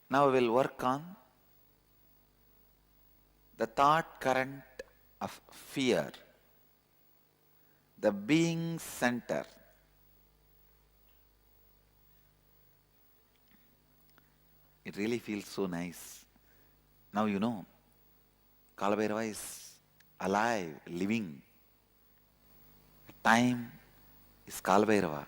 Now we will work on the thought current of fear, the being center. It really feels so nice. Now you know, Kalabhairava is alive, living. Time is Kalabhairava.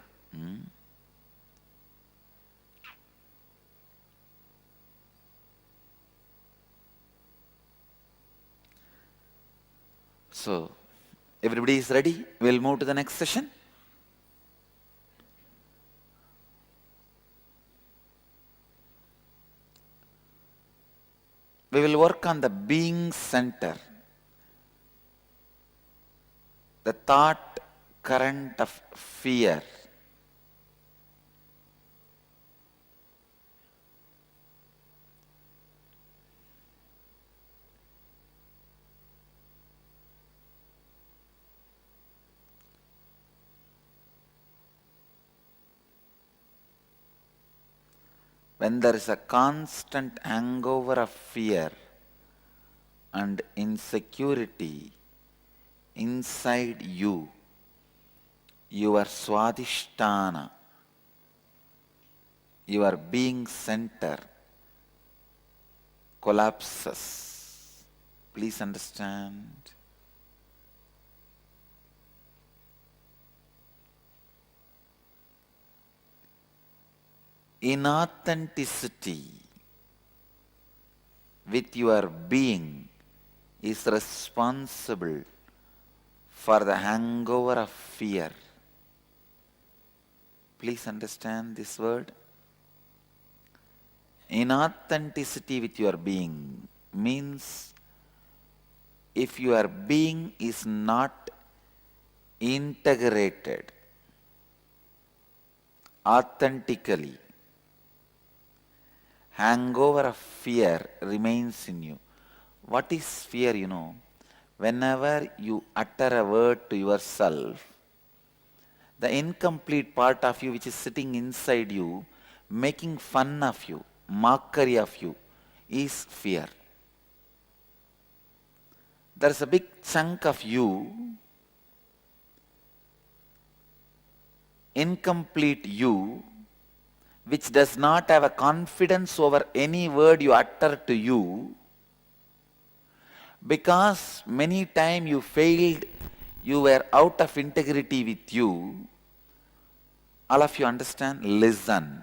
So, everybody is ready? We'll move to the next session. We will work on the being center, the thought current of fear. When there is a constant hangover of fear and insecurity inside you, your swadhisthana, your being center collapses. Please understand. Inauthenticity with your being is responsible for the hangover of fear. Please understand this word. Inauthenticity with your being means if your being is not integrated authentically, hangover of fear remains in you. What is fear, you know? Whenever you utter a word to yourself, the incomplete part of you which is sitting inside you, making fun of you, mockery of you, is fear. There's a big chunk of you, incomplete you, which does not have a confidence over any word you utter to you, because many times you failed, you were out of integrity with you. All of you understand? Listen.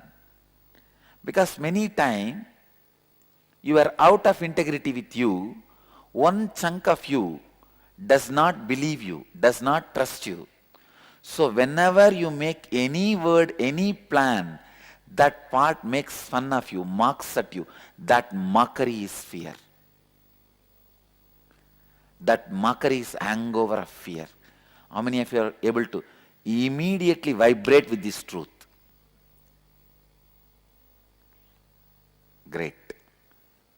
Because many times you were out of integrity with you, one chunk of you does not believe you, does not trust you. So whenever you make any word, any plan, that part makes fun of you, mocks at you. That mockery is fear. That mockery is hangover of fear. How many of you are able to immediately vibrate with this truth? Great.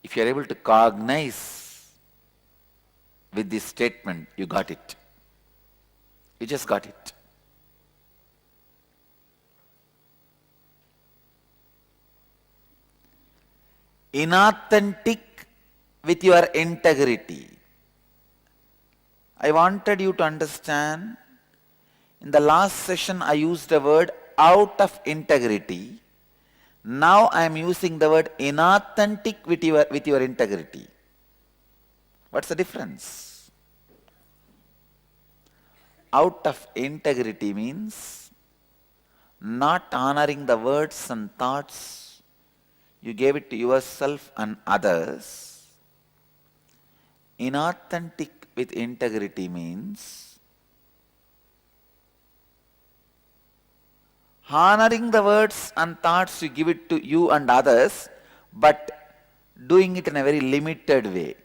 If you are able to cognize with this statement, you got it. You just got it. Inauthentic with your integrity. I wanted you to understand, in the last session I used the word out of integrity. Now I am using the word inauthentic with your integrity. What's the difference? Out of integrity means not honoring the words and thoughts you gave it to yourself and others. Inauthentic with integrity means honoring the words and thoughts you give it to you and others, but doing it in a very limited way.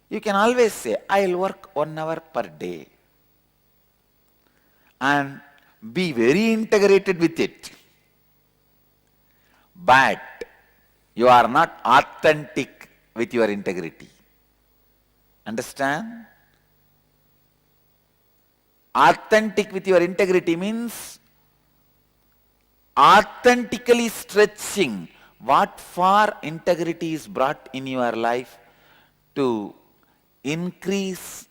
You can always say, I'll work 1 hour per day, and be very integrated with it. But you are not authentic with your integrity. Understand? Authentic with your integrity means authentically stretching what far integrity is brought in your life to increase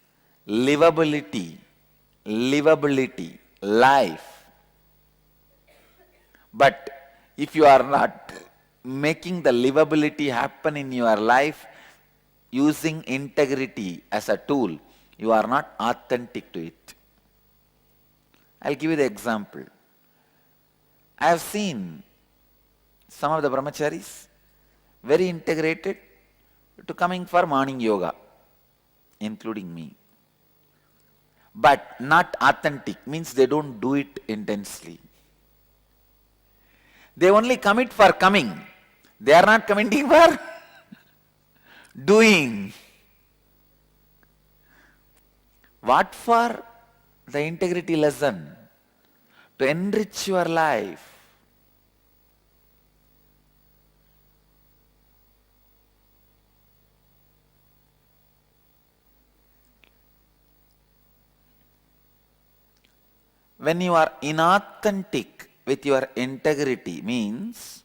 livability, life. But if you are not making the livability happen in your life using integrity as a tool, you are not authentic to it. I'll give you the example. I have seen some of the brahmacharis very integrated to coming for morning yoga, including me. But not authentic, means they don't do it intensely. They only commit for coming. They are not committing for doing. What for? The integrity lesson. To enrich your life. When you are inauthentic with your integrity, means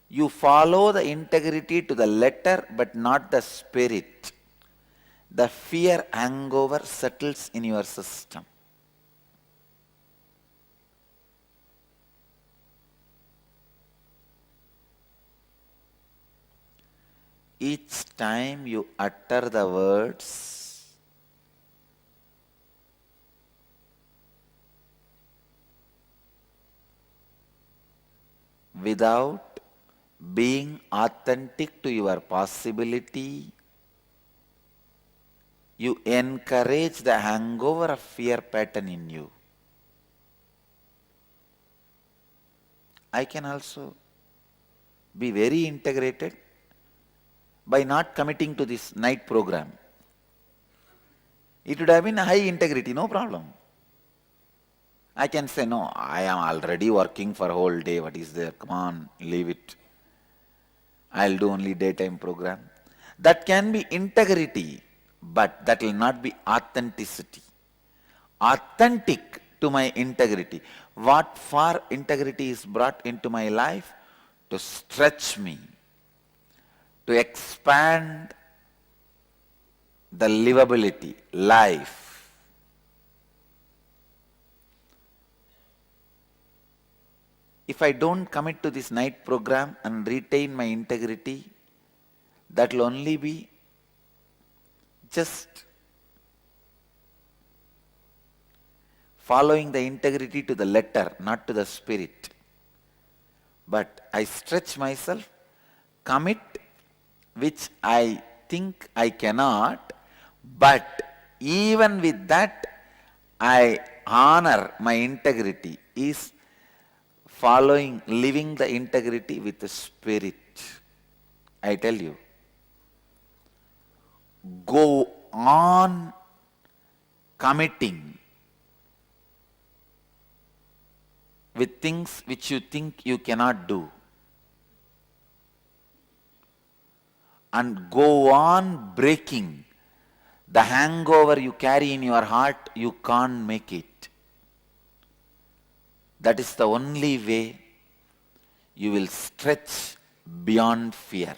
you follow the integrity to the letter but not the spirit. The fear hangover settles in your system. Each time you utter the words, without being authentic to your possibility, you encourage the hangover of fear pattern in you. I can also be very integrated by not committing to this night program. It would have been a high integrity, no problem. I can say, no, I am already working for a whole day. What is there? Come on, leave it. I'll do only daytime program. That can be integrity, but that will not be authenticity. Authentic to my integrity. What for integrity is brought into my life? To stretch me, to expand the livability, life. If I don't commit to this night program and retain my integrity, that will only be just following the integrity to the letter, not to the spirit. But I stretch myself, commit which I think I cannot, but even with that, I honor my integrity, is following, living the integrity with the spirit. I tell you, go on committing with things which you think you cannot do. And go on breaking the hangover you carry in your heart, you can't make it. That is the only way you will stretch beyond fear.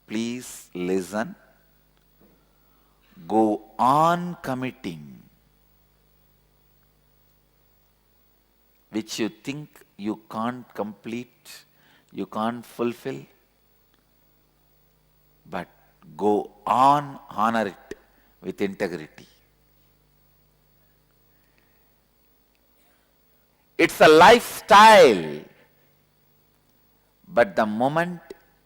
Please listen. Go on committing which you think you can't complete, you can't fulfill, but go on, honor it with integrity. It's a lifestyle, but the moment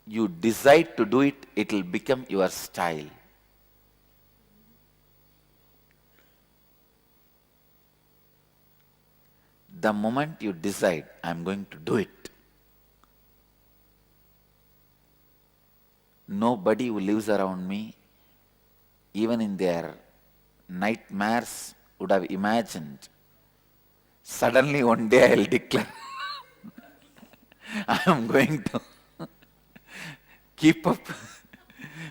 you decide to do it, it will become your style. The moment you decide, I'm going to do it, nobody who lives around me, even in their nightmares, would have imagined. Suddenly one day I'll declare, I am going to keep up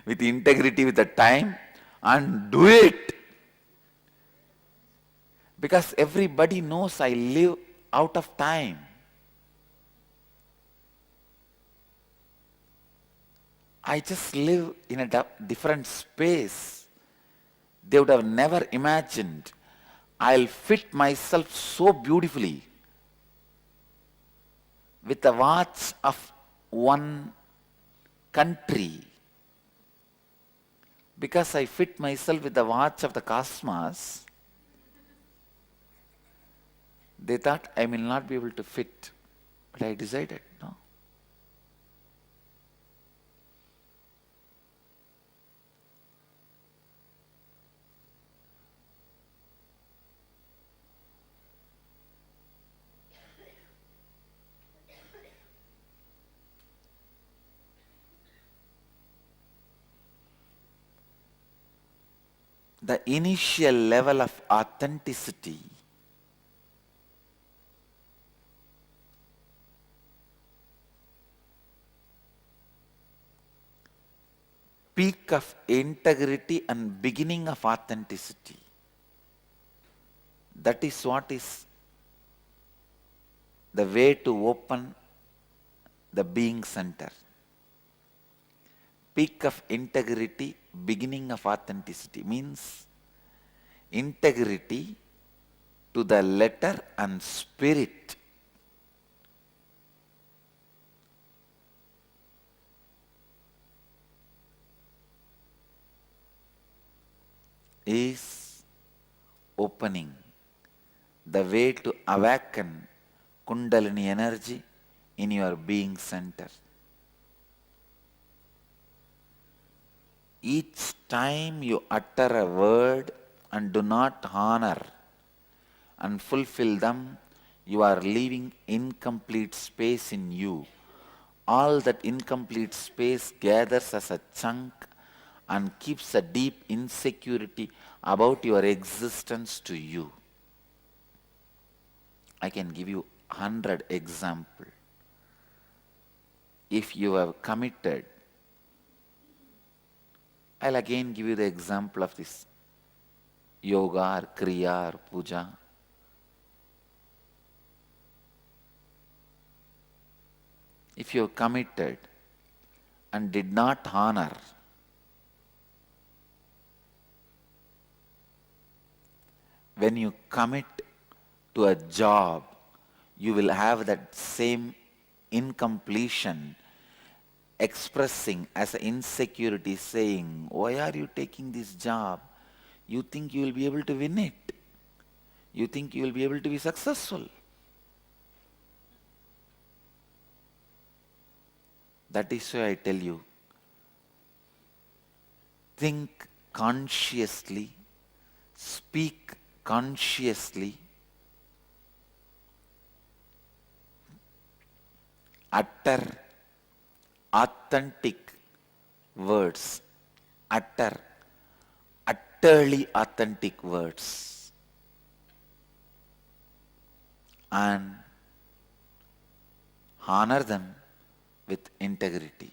with integrity with the time and do it. Because everybody knows I live out of time. I just live in a different space. They would have never imagined I'll fit myself so beautifully with the watch of one country. Because I fit myself with the watch of the cosmos, they thought I will not be able to fit. But I decided, no. The initial level of authenticity peak of integrity and beginning of authenticity. That is what is the way to open the being center. Peak of integrity, beginning of authenticity means integrity to the letter and spirit. Is opening the way to awaken Kundalini energy in your being center. Each time you utter a word and do not honor and fulfill them, you are leaving incomplete space in you. All that incomplete space gathers as a chunk and keeps a deep insecurity about your existence to you. I can give you 100 examples. If you have committed, I'll again give you the example of this yoga or kriya or puja. If you have committed and did not honor, when you commit to a job, you will have that same incompletion expressing as an insecurity saying, why are you taking this job? You think you will be able to win it. You think you will be able to be successful. That is why I tell you, think consciously, speak consciously, utter authentic words, utterly authentic words, and honor them with integrity.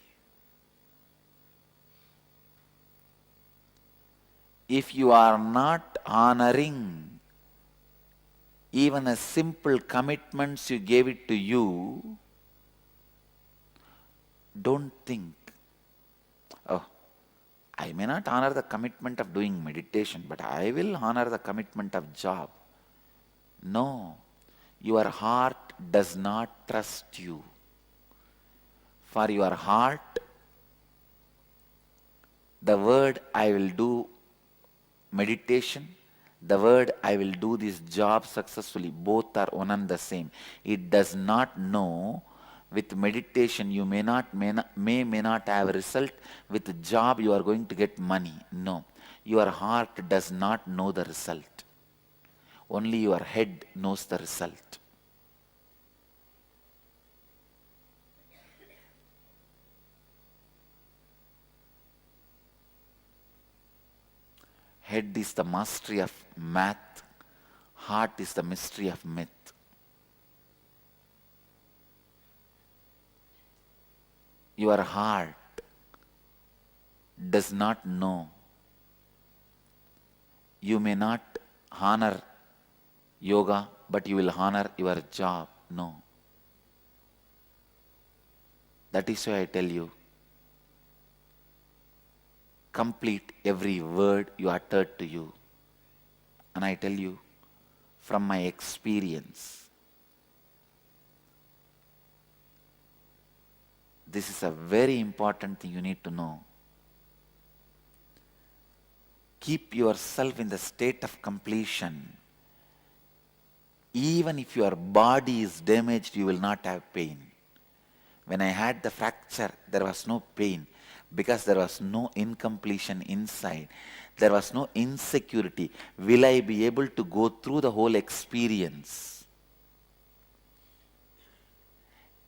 If you are not honoring even a simple commitments you gave it to you, don't think, oh, I may not honor the commitment of doing meditation, but I will honor the commitment of job. No, your heart does not trust you. For your heart, the word I will do meditation, the word I will do this job successfully, both are one and the same. It does not know with meditation you may not have a result. With the job you are going to get money. No, your heart does not know the result. Only your head knows the result. Head is the mastery of math, heart is the mystery of myth. Your heart does not know. You may not honor yoga, but you will honor your job. No. That is why I tell you, complete every word you uttered to you. And I tell you, from my experience, this is a very important thing you need to know. Keep yourself in the state of completion. Even if your body is damaged, you will not have pain. When I had the fracture, there was no pain because there was no incompletion inside. There was no insecurity. Will I be able to go through the whole experience?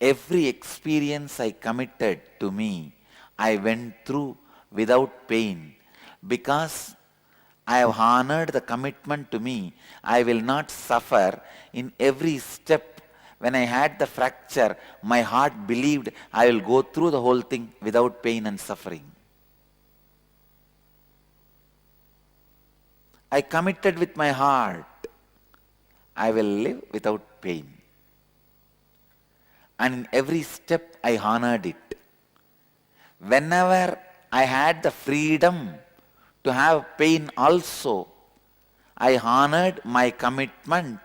Every experience I committed to me, I went through without pain because I have honored the commitment to me. I will not suffer in every step. When I had the fracture, my heart believed I will go through the whole thing without pain and suffering. I committed with my heart, I will live without pain. And in every step I honored it. Whenever I had the freedom to have pain also, I honored my commitment.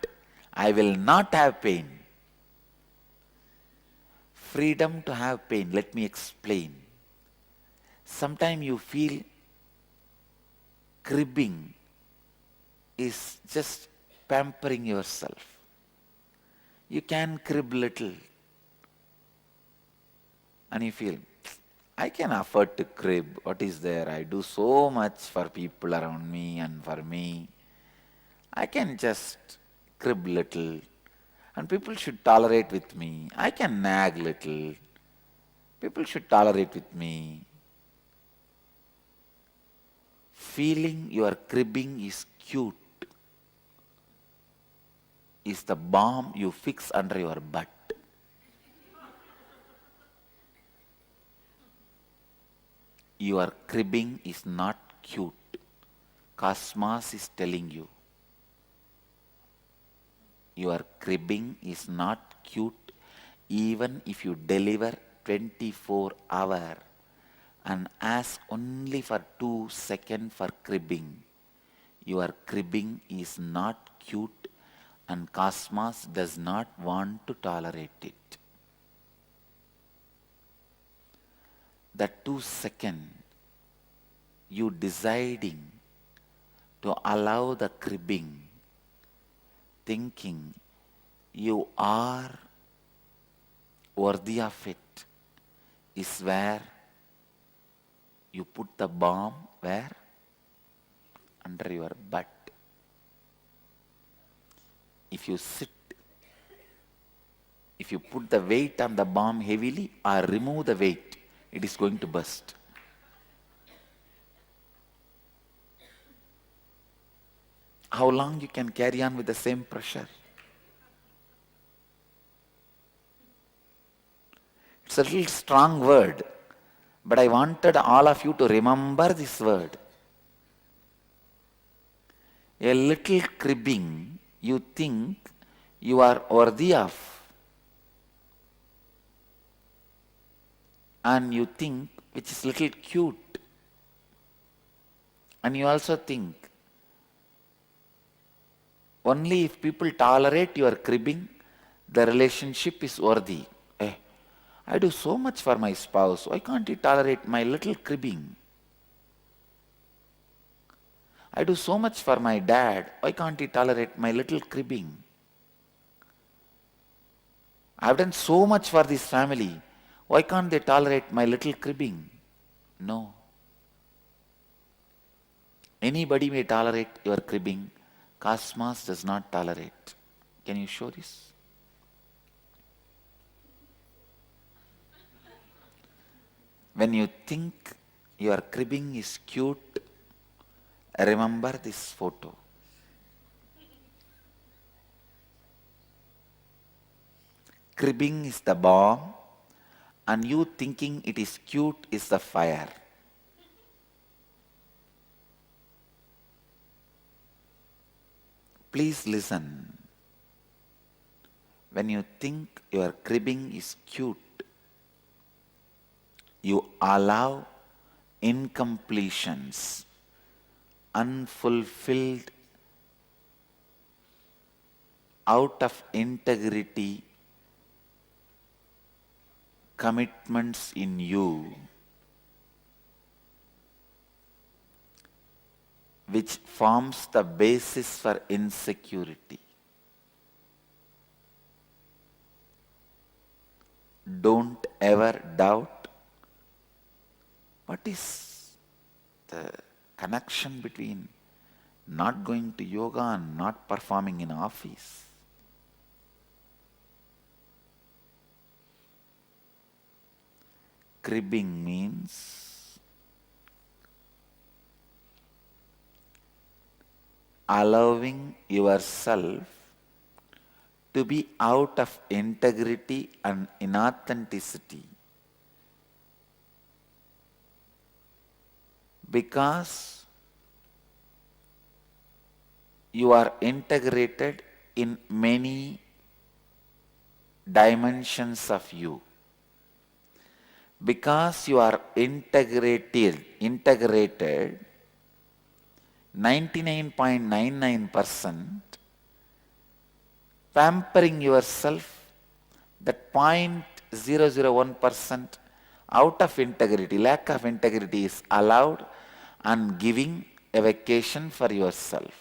I will not have pain. Freedom to have pain. Let me explain. Sometimes you feel cribbing is just pampering yourself. You can crib little. And you feel, I can afford to crib. What is there? I do so much for people around me and for me. I can just crib little. And people should tolerate with me. I can nag little. People should tolerate with me. Feeling your cribbing is cute is the bomb you fix under your butt. Your cribbing is not cute. Cosmos is telling you. Your cribbing is not cute even if you deliver 24 hours and ask only for 2 seconds for cribbing. Your cribbing is not cute and Cosmos does not want to tolerate it. That 2 seconds, you deciding to allow the cribbing, thinking you are worthy of it, is where you put the bomb where? Under your butt. If you sit, if you put the weight on the bomb heavily or remove the weight, it is going to burst. How long you can carry on with the same pressure? It's a little strong word, but I wanted all of you to remember this word. A little cribbing you think you are worthy of, and you think which is little cute, and you also think only if people tolerate your cribbing, the relationship is worthy. I do so much for my spouse, why can't he tolerate my little cribbing? I do so much for my dad, why can't he tolerate my little cribbing? I've done so much for this family, why can't they tolerate my little cribbing? No. Anybody may tolerate your cribbing, Cosmos does not tolerate. Can you show this? When you think your cribbing is cute, remember this photo. Cribbing is the bomb, and you thinking it is cute is the fire. Please listen. When you think your cribbing is cute, you allow incompletions, unfulfilled, out of integrity commitments in you, which forms the basis for insecurity. Don't ever doubt what is the connection between not going to yoga and not performing in office. Cribbing means allowing yourself to be out of integrity and inauthenticity because you are integrated in many dimensions of you. Because you are integrated 99.99%, pampering yourself, that 0.001% out of integrity, lack of integrity is allowed, and giving a vacation for yourself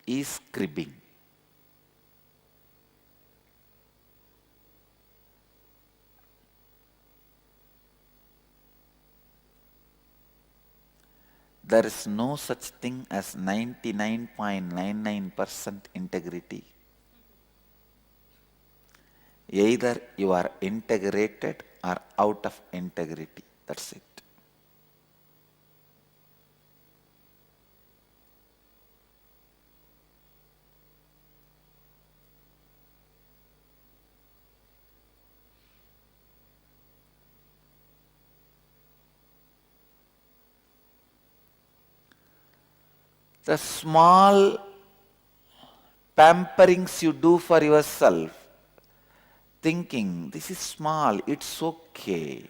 is cribbing. There is no such thing as 99.99% integrity. Either you are integrated or out of integrity. That's it. The small pamperings you do for yourself, thinking this is small, it's okay,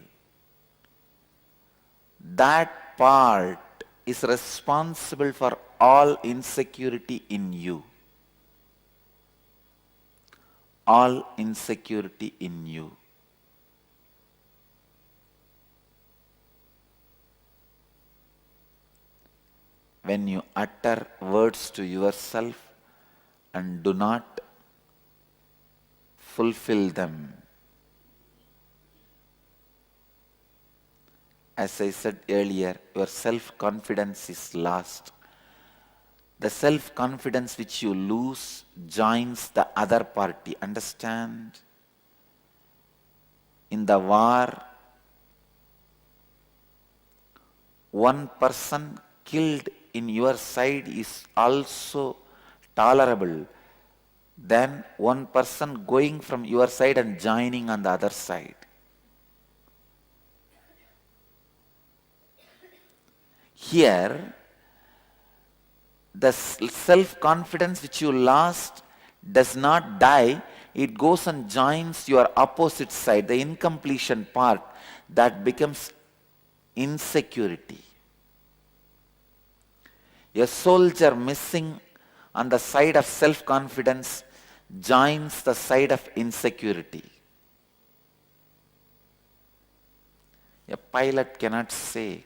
that part is responsible for all insecurity in you. All insecurity in you. When you utter words to yourself and do not fulfill them. As I said earlier, your self-confidence is lost. The self-confidence which you lose joins the other party. Understand? In the war, one person killed in your side is also tolerable than one person going from your side and joining on the other side. Here, the self-confidence which you lost does not die, it goes and joins your opposite side, the incompletion part, that becomes insecurity. A soldier missing on the side of self-confidence joins the side of insecurity. A pilot cannot say,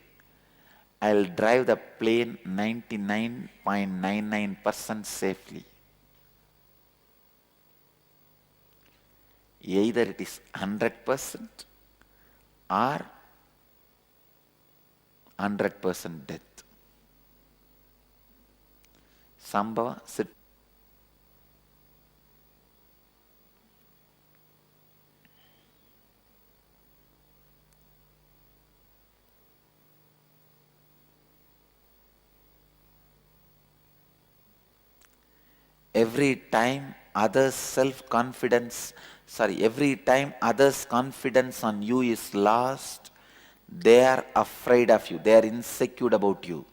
I'll drive the plane 99.99% safely. Either it is 100% or 100% death. Sambhava, sit. Every time others' confidence on you is lost, they are afraid of you, they are insecure about you.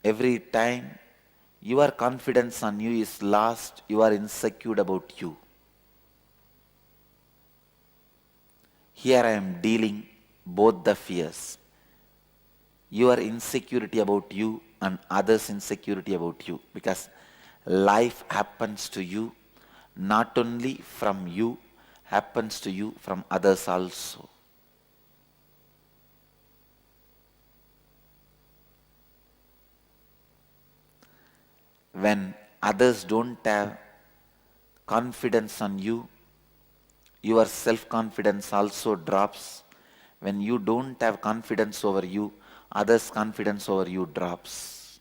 Every time Your confidence on you is lost. You are insecure about you. Here I am dealing both the fears. Your insecurity about you and others' insecurity about you. Because life happens to you, not only from you, happens to you from others also. When others don't have confidence on you, your self-confidence also drops. When you don't have confidence over you, others' confidence over you drops.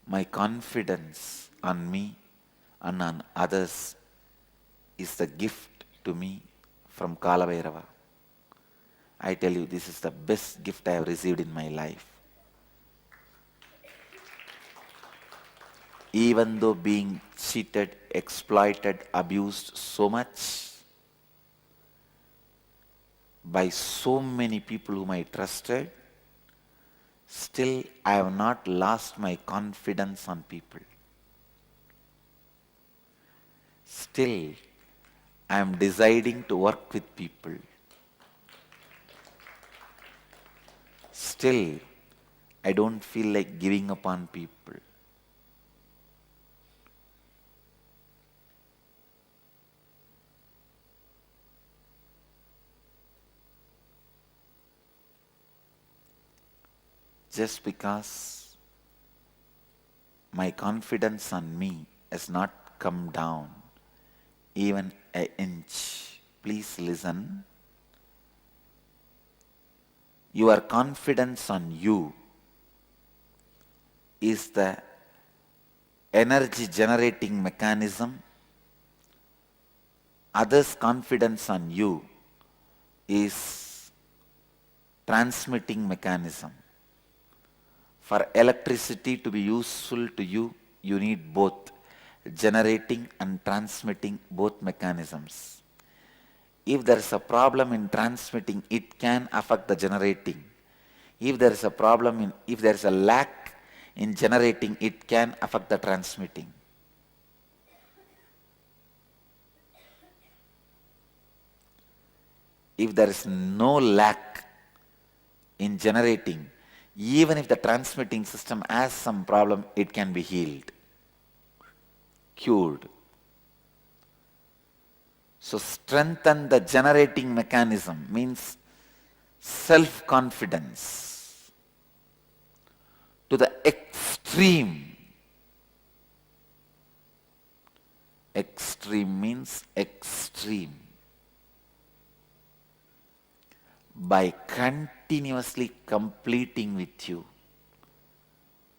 My confidence on me and on others is the gift to me from Kalabhairava. I tell you, this is the best gift I have received in my life. Even though being cheated, exploited, abused so much by so many people whom I trusted, still I have not lost my confidence on people. Still, I am deciding to work with people. Still, I don't feel like giving up on people. Just because my confidence on me has not come down even an inch. Please listen. Your confidence on you is the energy generating mechanism. Others' confidence on you is transmitting mechanism. For electricity to be useful to you, you need both generating and transmitting both mechanisms. If there is a problem in transmitting, it can affect the generating. If there is a problem if there is a lack in generating, it can affect the transmitting. If there is no lack in generating, even if the transmitting system has some problem, it can be healed, cured. So strengthen the generating mechanism means self-confidence to the extreme. Extreme means extreme. By continuously completing with you,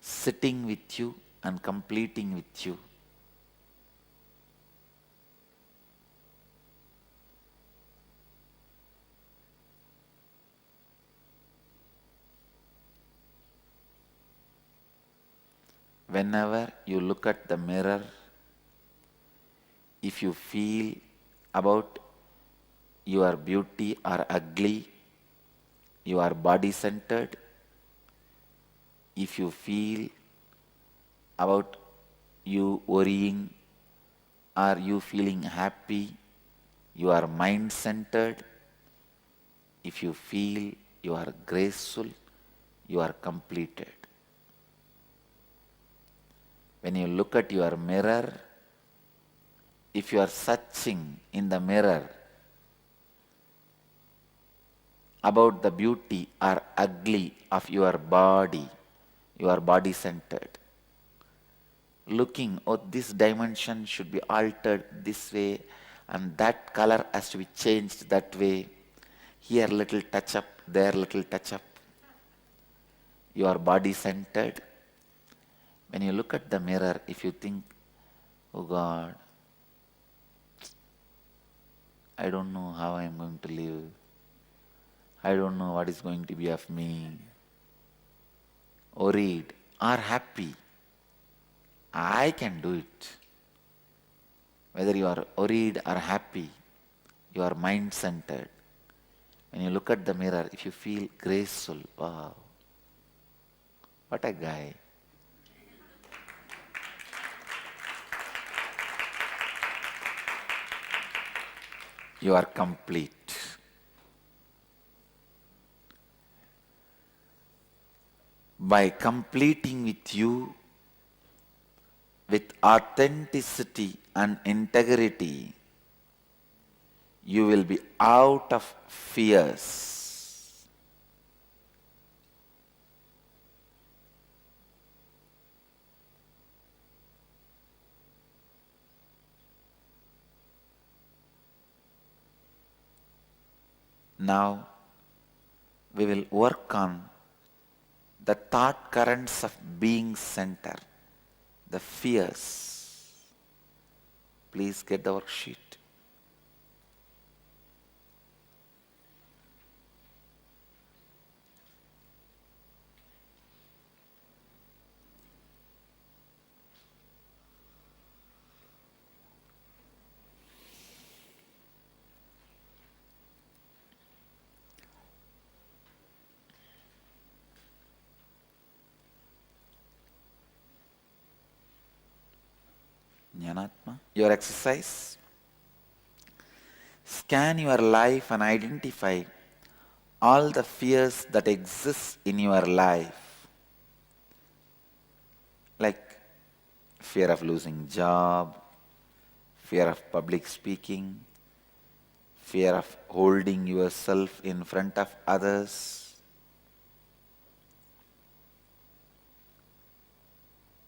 sitting with you and completing with you. Whenever you look at the mirror, if you feel about your beauty or ugly, you are body-centered. If you feel about you worrying or you feeling happy, you are mind-centered. If you feel you are graceful, you are completed. When you look at your mirror, if you are searching in the mirror about the beauty or ugly of your body, you are body-centered. Looking, oh, this dimension should be altered this way and that color has to be changed that way. Here little touch up, there little touch up. You are body-centered. When you look at the mirror, if you think, oh God, I don't know how I am going to live. I don't know what is going to be of me. Worried or happy, I can do it. Whether you are worried or happy, you are mind-centered. When you look at the mirror, if you feel graceful, wow, what a guy. You are complete. By completing with you, with authenticity and integrity, you will be out of fears. Now, we will work on the thought currents of being center, the fears. Please get the worksheet. Jnanatma. Your exercise. Scan your life and identify all the fears that exist in your life. Like fear of losing job, fear of public speaking, fear of holding yourself in front of others.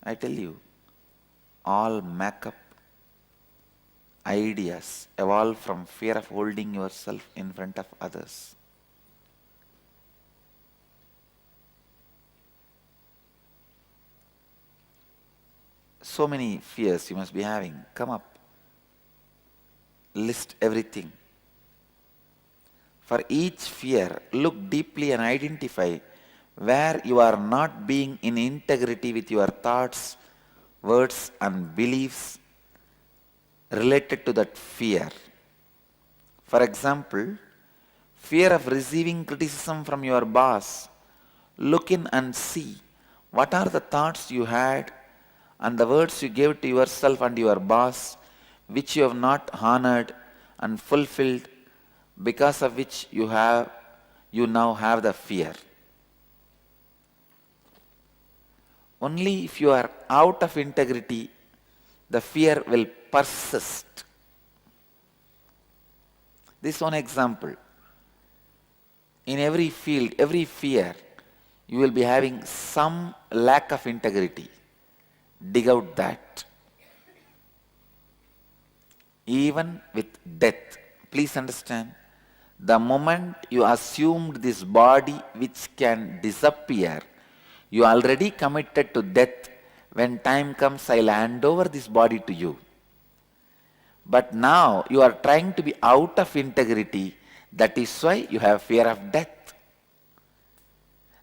I tell you, all make-up ideas evolve from fear of holding yourself in front of others. So many fears you must be having. Come up. List everything. For each fear, look deeply and identify where you are not being in integrity with your thoughts, words and beliefs related to that fear. For example, fear of receiving criticism from your boss. Look in and see what are the thoughts you had and the words you gave to yourself and your boss which you have not honored and fulfilled, because of which you now have the fear. Only if you are out of integrity, the fear will persist. This is one example. In every field, every fear, you will be having some lack of integrity. Dig out that. Even with death, please understand, the moment you assumed this body which can disappear, you already committed to death. When time comes, I'll hand over this body to you. But now you are trying to be out of integrity. That is why you have fear of death.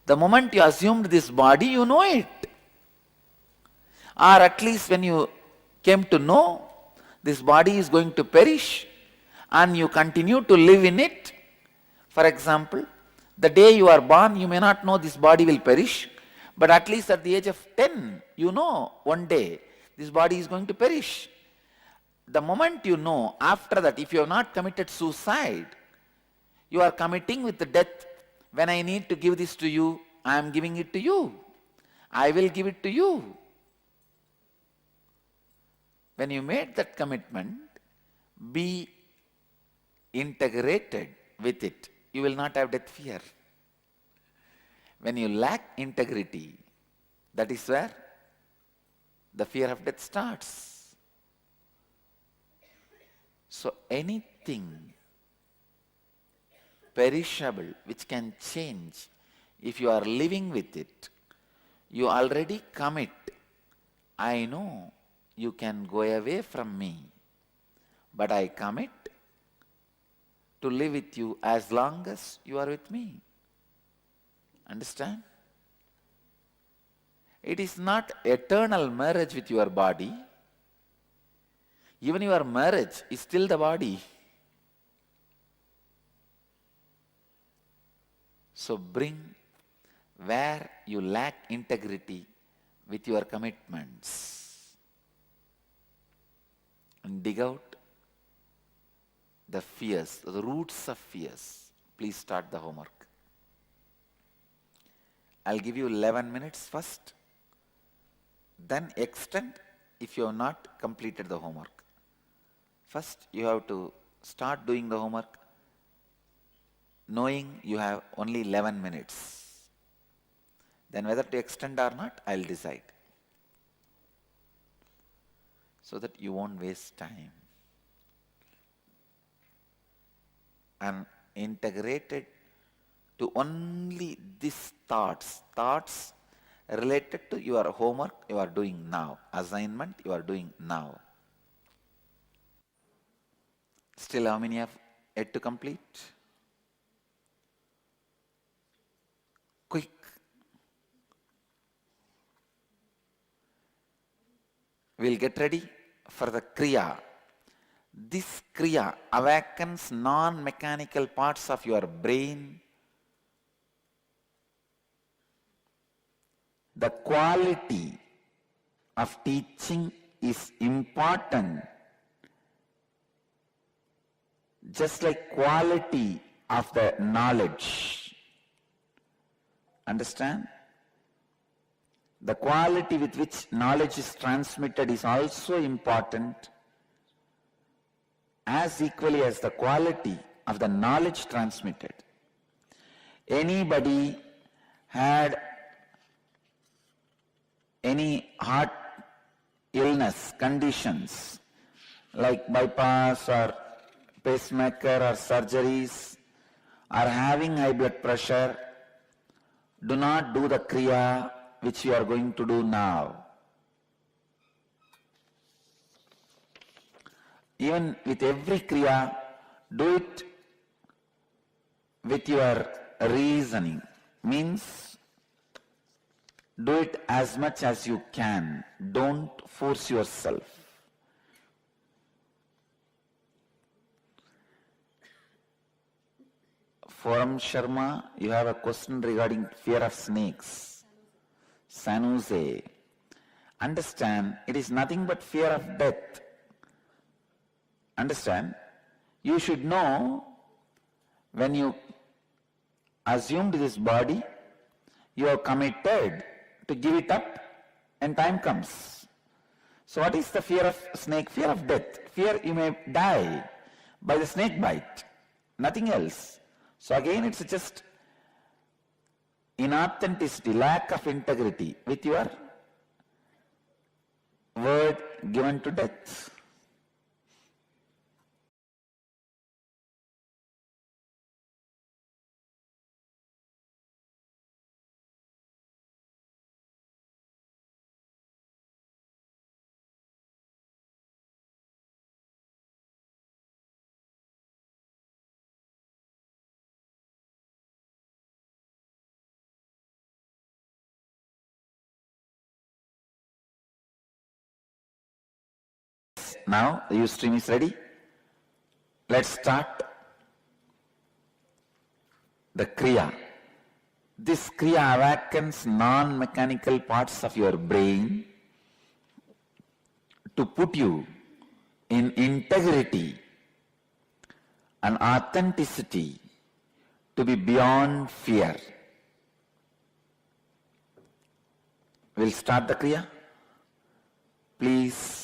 The moment you assumed this body, you know it. Or at least when you came to know this body is going to perish and you continue to live in it. For example, the day you are born, you may not know this body will perish, but at least at the age of 10, you know one day this body is going to perish. The moment you know, after that, if you have not committed suicide, you are committing with the death. When I need to give this to you, I am giving it to you. I will give it to you. When you made that commitment, be integrated with it. You will not have death fear. When you lack integrity, that is where the fear of death starts. So anything perishable which can change, if you are living with it, you already commit. I know you can go away from me, but I commit to live with you as long as you are with me. Understand? It is not eternal marriage with your body. Even your marriage is still the body. So bring where you lack integrity with your commitments and dig out the fears, the roots of fears. Please start the homework. I'll give you 11 minutes first, then extend if you have not completed the homework. First, you have to start doing the homework knowing you have only 11 minutes. Then whether to extend or not, I'll decide, so that you won't waste time. And integrated to only these thoughts related to your homework you are doing now, assignment you are doing now. Still, how many have yet to complete? Quick. We'll get ready for the Kriya. This Kriya awakens non-mechanical parts of your brain. The quality of teaching is important, just like quality of the knowledge. Understand? The quality with which knowledge is transmitted is also important, as equally as the quality of the knowledge transmitted. Anybody had any heart illness, conditions like bypass or pacemaker or surgeries, or having high blood pressure, do not do the Kriya which you are going to do now. Even with every Kriya, do it with your reasoning. Means, do it as much as you can. Don't force yourself. Forum Sharma, you have a question regarding fear of snakes. Sanuse. Understand, it is nothing but fear of death. Understand? You should know, when you assumed this body, you are committed to give it up and time comes. So what is the fear of snake? Fear of death. Fear you may die by the snake bite. Nothing else. So again it's just inauthenticity, lack of integrity with your word given to death. Now the Ustream is ready. Let's start the Kriya. This Kriya awakens non-mechanical parts of your brain to put you in integrity and authenticity, to be beyond fear. We'll start the Kriya. Please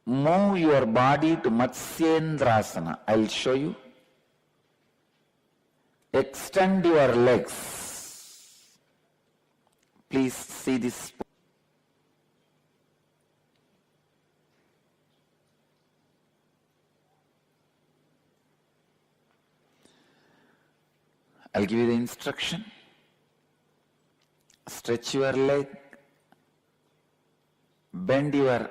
move your body to Matsyendrasana. I'll show you. Extend your legs. Please see this. I'll give you the instruction. Stretch your leg. Bend your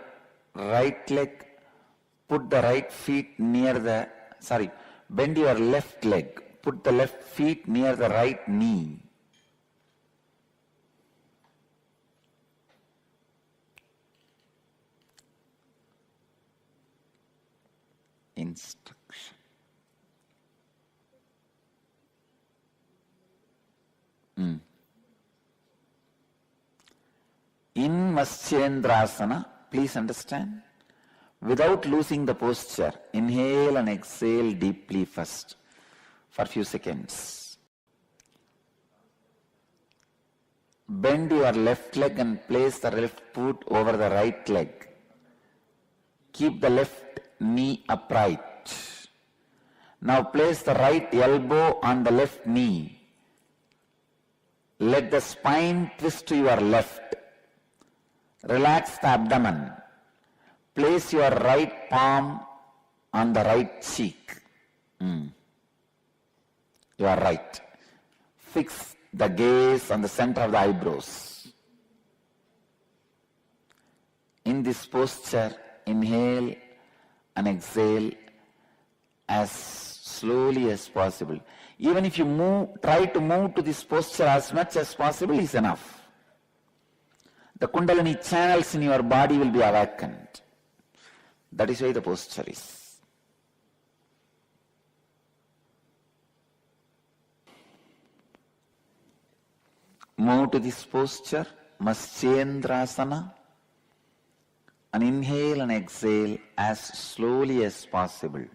right leg. Put the right feet near the, bend your left leg. Put the left feet near the right knee. instruction. In Matsyendrasana, please understand, without losing the posture, inhale and exhale deeply first for few seconds. Bend your left leg and place the left foot over the right leg. Keep the left knee upright. Now place the right elbow on the left knee. Let the spine twist to your left. Relax the abdomen. Place your right palm on the right cheek. You are right. Fix the gaze on the center of the eyebrows. In this posture, inhale and exhale as slowly as possible. Even if you try to move to this posture as much as possible is enough. The Kundalini channels in your body will be awakened. That is why the posture is. Move to this posture, Matsyendrasana, and inhale and exhale as slowly as possible.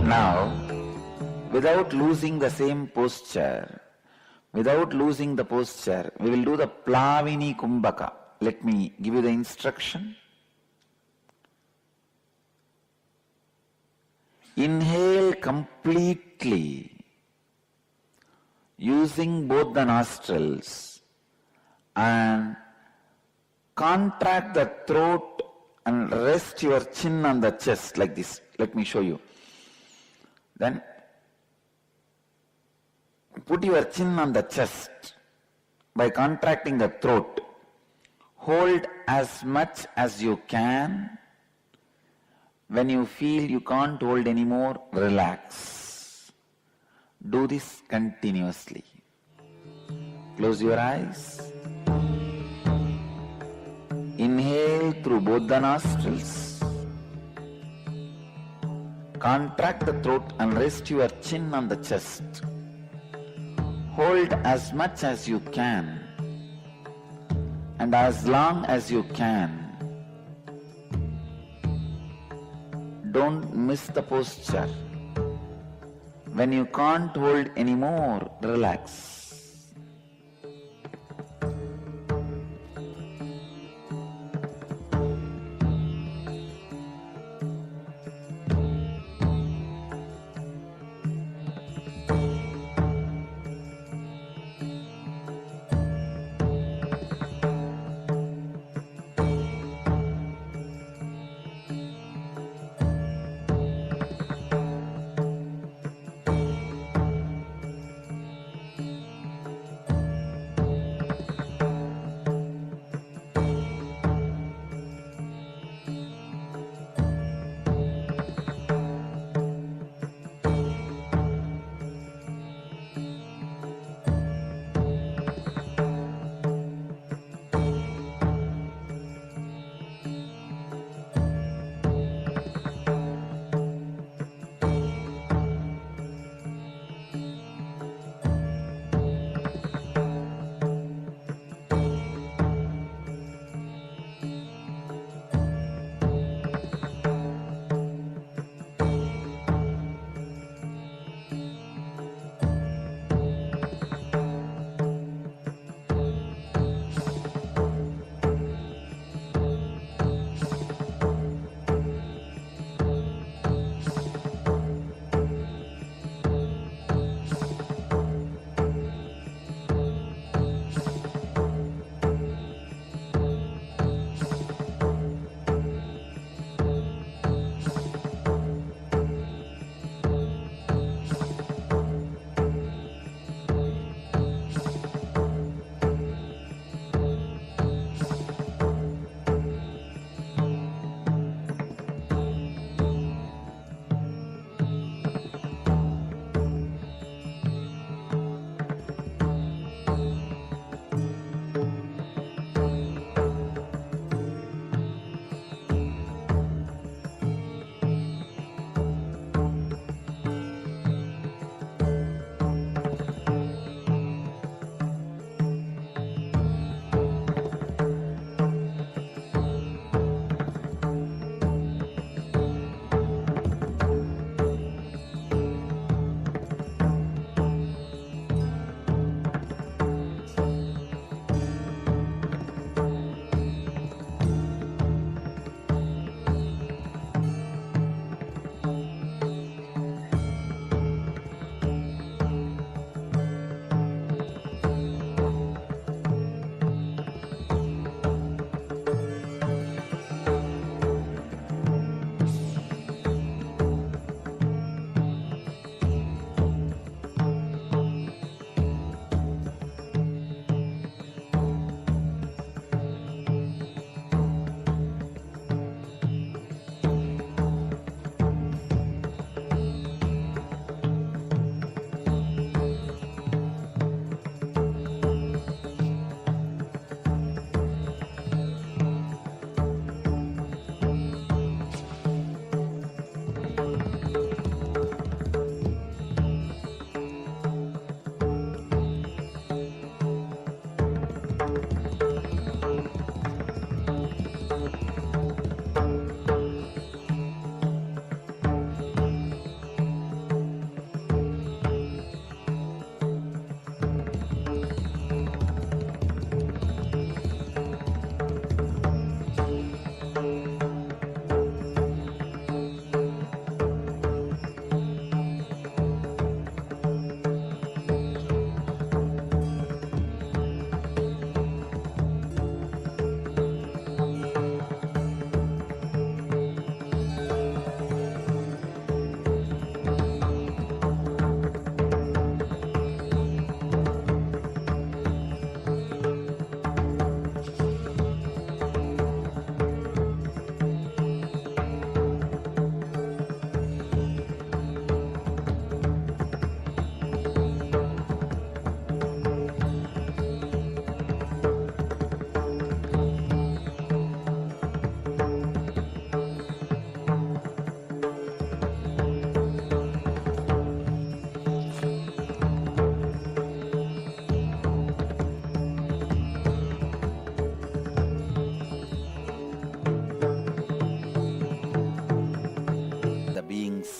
Now, without losing the same posture, we will do the Plavini Kumbhaka. Let me give you the instruction. Inhale completely, using both the nostrils, and contract the throat and rest your chin on the chest like this. Let me show you. Then put your chin on the chest by contracting the throat. Hold as much as you can. When you feel you can't hold anymore, relax. Do this continuously. Close your eyes. Inhale through both the nostrils. Contract the throat and rest your chin on the chest. Hold as much as you can and as long as you can. Don't miss the posture. When you can't hold anymore, relax.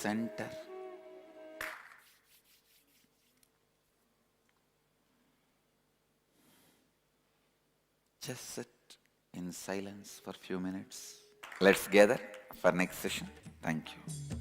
center. Just sit in silence for a few minutes. Let's gather for next session. Thank you.